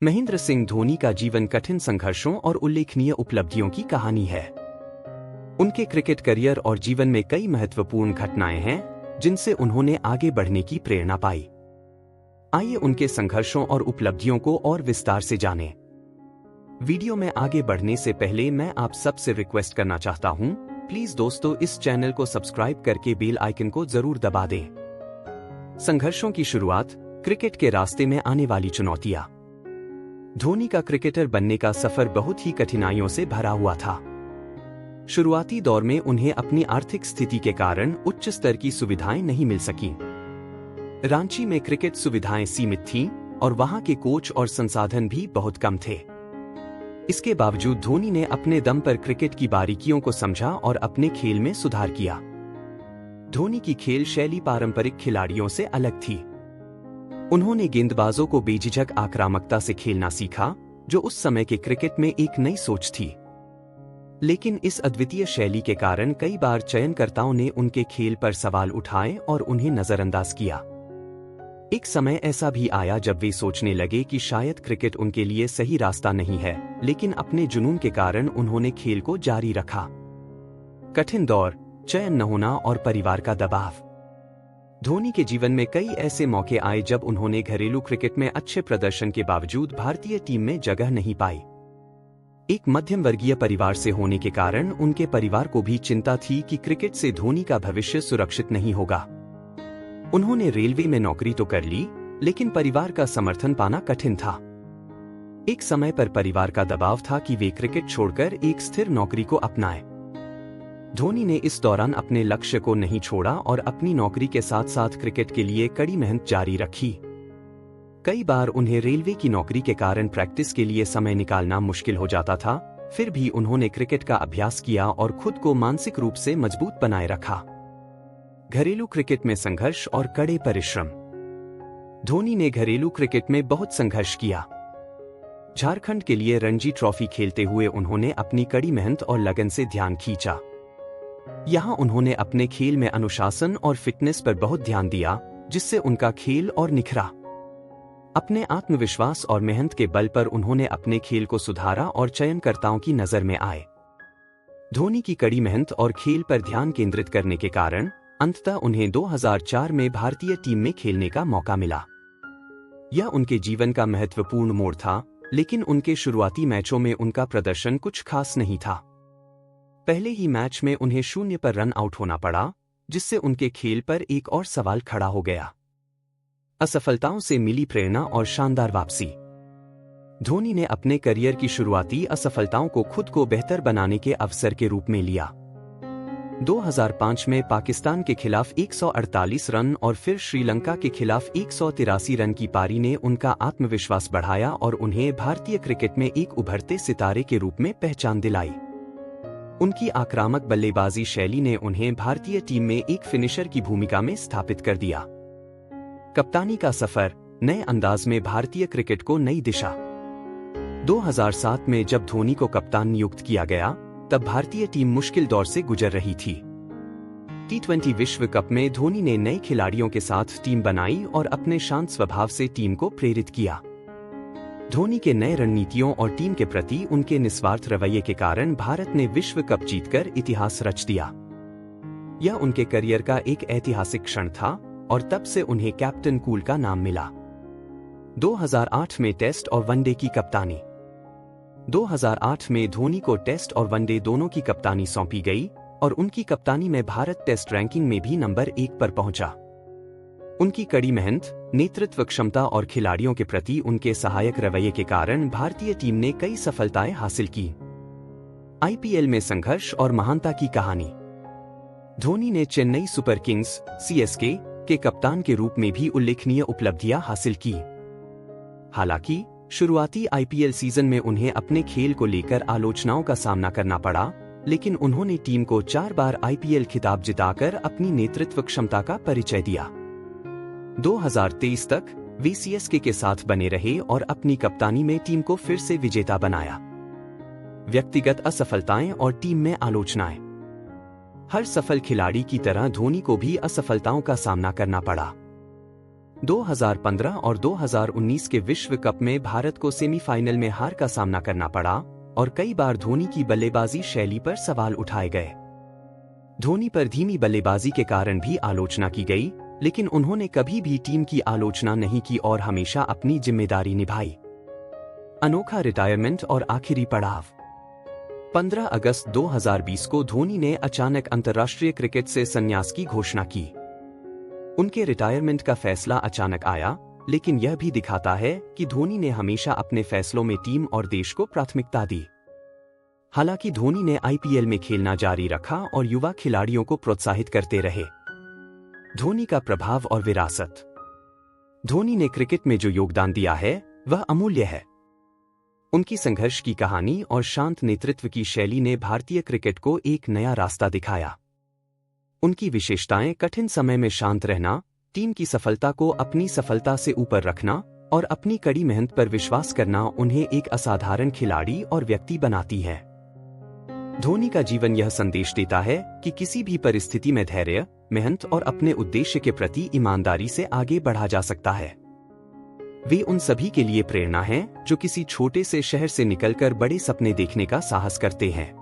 महेंद्र सिंह धोनी का जीवन कठिन संघर्षों और उल्लेखनीय उपलब्धियों की कहानी है। उनके क्रिकेट करियर और जीवन में कई महत्वपूर्ण घटनाएं हैं जिनसे उन्होंने आगे बढ़ने की प्रेरणा पाई। आइए उनके संघर्षों और उपलब्धियों को और विस्तार से जानें। वीडियो में आगे बढ़ने से पहले मैं आप सबसे रिक्वेस्ट करना चाहता हूं, प्लीज दोस्तों इस चैनल को सब्सक्राइब करके बेल आइकन को जरूर दबा दें। संघर्षों की शुरुआत, क्रिकेट के रास्ते में आने वाली चुनौतियां। धोनी का क्रिकेटर बनने का सफर बहुत ही कठिनाइयों से भरा हुआ था। शुरुआती दौर में उन्हें अपनी आर्थिक स्थिति के कारण उच्च स्तर की सुविधाएं नहीं मिल सकीं। रांची में क्रिकेट सुविधाएं सीमित थीं और वहां के कोच और संसाधन भी बहुत कम थे। इसके बावजूद धोनी ने अपने दम पर क्रिकेट की बारीकियों को समझा और अपने खेल में सुधार किया। धोनी की खेल शैली पारंपरिक खिलाड़ियों से अलग थी। उन्होंने गेंदबाजों को बेझिझक आक्रामकता से खेलना सीखा, जो उस समय के क्रिकेट में एक नई सोच थी। लेकिन इस अद्वितीय शैली के कारण कई बार चयनकर्ताओं ने उनके खेल पर सवाल उठाए और उन्हें नजरअंदाज किया। एक समय ऐसा भी आया जब वे सोचने लगे कि शायद क्रिकेट उनके लिए सही रास्ता नहीं है, लेकिन अपने जुनून के कारण उन्होंने खेल को जारी रखा। कठिन दौर, चयन न होना और परिवार का दबाव। धोनी के जीवन में कई ऐसे मौके आए जब उन्होंने घरेलू क्रिकेट में अच्छे प्रदर्शन के बावजूद भारतीय टीम में जगह नहीं पाई। एक मध्यम वर्गीय परिवार से होने के कारण उनके परिवार को भी चिंता थी कि क्रिकेट से धोनी का भविष्य सुरक्षित नहीं होगा। उन्होंने रेलवे में नौकरी तो कर ली, लेकिन परिवार का समर्थन पाना कठिन था। एक समय पर परिवार का दबाव था कि वे क्रिकेट छोड़कर एक स्थिर नौकरी को अपनाएं। धोनी ने इस दौरान अपने लक्ष्य को नहीं छोड़ा और अपनी नौकरी के साथ साथ क्रिकेट के लिए कड़ी मेहनत जारी रखी। कई बार उन्हें रेलवे की नौकरी के कारण प्रैक्टिस के लिए समय निकालना मुश्किल हो जाता था, फिर भी उन्होंने क्रिकेट का अभ्यास किया और खुद को मानसिक रूप से मजबूत बनाए रखा। घरेलू क्रिकेट में संघर्ष और कड़े परिश्रम। धोनी ने घरेलू क्रिकेट में बहुत संघर्ष किया। झारखंड के लिए रणजी ट्रॉफी खेलते हुए उन्होंने अपनी कड़ी मेहनत और लगन से ध्यान खींचा। यहां उन्होंने अपने खेल में अनुशासन और फिटनेस पर बहुत ध्यान दिया, जिससे उनका खेल और निखरा। अपने आत्मविश्वास और मेहनत के बल पर उन्होंने अपने खेल को सुधारा और चयनकर्ताओं की नजर में आए। धोनी की कड़ी मेहनत और खेल पर ध्यान केंद्रित करने के कारण अंततः उन्हें 2004 में भारतीय टीम में खेलने का मौका मिला। यह उनके जीवन का महत्वपूर्ण मोड़ था, लेकिन उनके शुरुआती मैचों में उनका प्रदर्शन कुछ खास नहीं था। पहले ही मैच में उन्हें 0 पर रन आउट होना पड़ा, जिससे उनके खेल पर एक और सवाल खड़ा हो गया। असफलताओं से मिली प्रेरणा और शानदार वापसी। धोनी ने अपने करियर की शुरुआती असफलताओं को खुद को बेहतर बनाने के अवसर के रूप में लिया। 2005 में पाकिस्तान के खिलाफ 148 रन और फिर श्रीलंका के खिलाफ 183 रन की पारी ने उनका आत्मविश्वास बढ़ाया और उन्हें भारतीय क्रिकेट में एक उभरते सितारे के रूप में पहचान दिलाई। उनकी आक्रामक बल्लेबाजी शैली ने उन्हें भारतीय टीम में एक फिनिशर की भूमिका में स्थापित कर दिया। कप्तानी का सफर, नए अंदाज में भारतीय क्रिकेट को नई दिशा। 2007 में जब धोनी को कप्तान नियुक्त किया गया, तब भारतीय टीम मुश्किल दौर से गुजर रही थी। T20 विश्व कप में धोनी ने नए खिलाड़ियों के साथ टीम बनाई और अपने शांत स्वभाव से टीम को प्रेरित किया। धोनी के नए रणनीतियों और टीम के प्रति उनके निस्वार्थ रवैये के कारण भारत ने विश्व कप जीतकर इतिहास रच दिया। यह उनके करियर का एक ऐतिहासिक क्षण था और तब से उन्हें कैप्टन कूल का नाम मिला। 2008 में टेस्ट और वनडे की कप्तानी। 2008 में धोनी को टेस्ट और वनडे दोनों की कप्तानी सौंपी गई और उनकी कप्तानी में भारत टेस्ट रैंकिंग में भी नंबर 1 पर पहुंचा। उनकी कड़ी मेहनत, नेतृत्व क्षमता और खिलाड़ियों के प्रति उनके सहायक रवैये के कारण भारतीय टीम ने कई सफलताएं हासिल की। आईपीएल में संघर्ष और महानता की कहानी। धोनी ने चेन्नई सुपर किंग्स (CSK) के कप्तान के रूप में भी उल्लेखनीय उपलब्धियां हासिल की। हालांकि शुरुआती आईपीएल सीजन में उन्हें अपने खेल को लेकर आलोचनाओं का सामना करना पड़ा, लेकिन उन्होंने टीम को 4 बार आईपीएल खिताब जिताकर अपनी नेतृत्व क्षमता का परिचय दिया। 2023 तक वे CSK के साथ बने रहे और अपनी कप्तानी में टीम को फिर से विजेता बनाया। व्यक्तिगत असफलताएं और टीम में आलोचनाएं। हर सफल खिलाड़ी की तरह धोनी को भी असफलताओं का सामना करना पड़ा। 2015 और 2019 के विश्व कप में भारत को सेमीफाइनल में हार का सामना करना पड़ा और कई बार धोनी की बल्लेबाजी शैली पर सवाल उठाए गए। धोनी पर धीमी बल्लेबाजी के कारण भी आलोचना की गई, लेकिन उन्होंने कभी भी टीम की आलोचना नहीं की और हमेशा अपनी जिम्मेदारी निभाई। अनोखा रिटायरमेंट और आखिरी पड़ाव। 15 अगस्त 2020 को धोनी ने अचानक अंतर्राष्ट्रीय क्रिकेट से संन्यास की घोषणा की। उनके रिटायरमेंट का फैसला अचानक आया, लेकिन यह भी दिखाता है कि धोनी ने हमेशा अपने फैसलों में टीम और देश को प्राथमिकता दी। हालांकि धोनी ने आईपीएल में खेलना जारी रखा और युवा खिलाड़ियों को प्रोत्साहित करते रहे। धोनी का प्रभाव और विरासत। धोनी ने क्रिकेट में जो योगदान दिया है वह अमूल्य है। उनकी संघर्ष की कहानी और शांत नेतृत्व की शैली ने भारतीय क्रिकेट को एक नया रास्ता दिखाया। उनकी विशेषताएं कठिन समय में शांत रहना, टीम की सफलता को अपनी सफलता से ऊपर रखना और अपनी कड़ी मेहनत पर विश्वास करना उन्हें एक असाधारण खिलाड़ी और व्यक्ति बनाती है। धोनी का जीवन यह संदेश देता है कि किसी भी परिस्थिति में धैर्य, मेहनत और अपने उद्देश्य के प्रति ईमानदारी से आगे बढ़ा जा सकता है। वे उन सभी के लिए प्रेरणा हैं जो किसी छोटे से शहर से निकलकर बड़े सपने देखने का साहस करते हैं।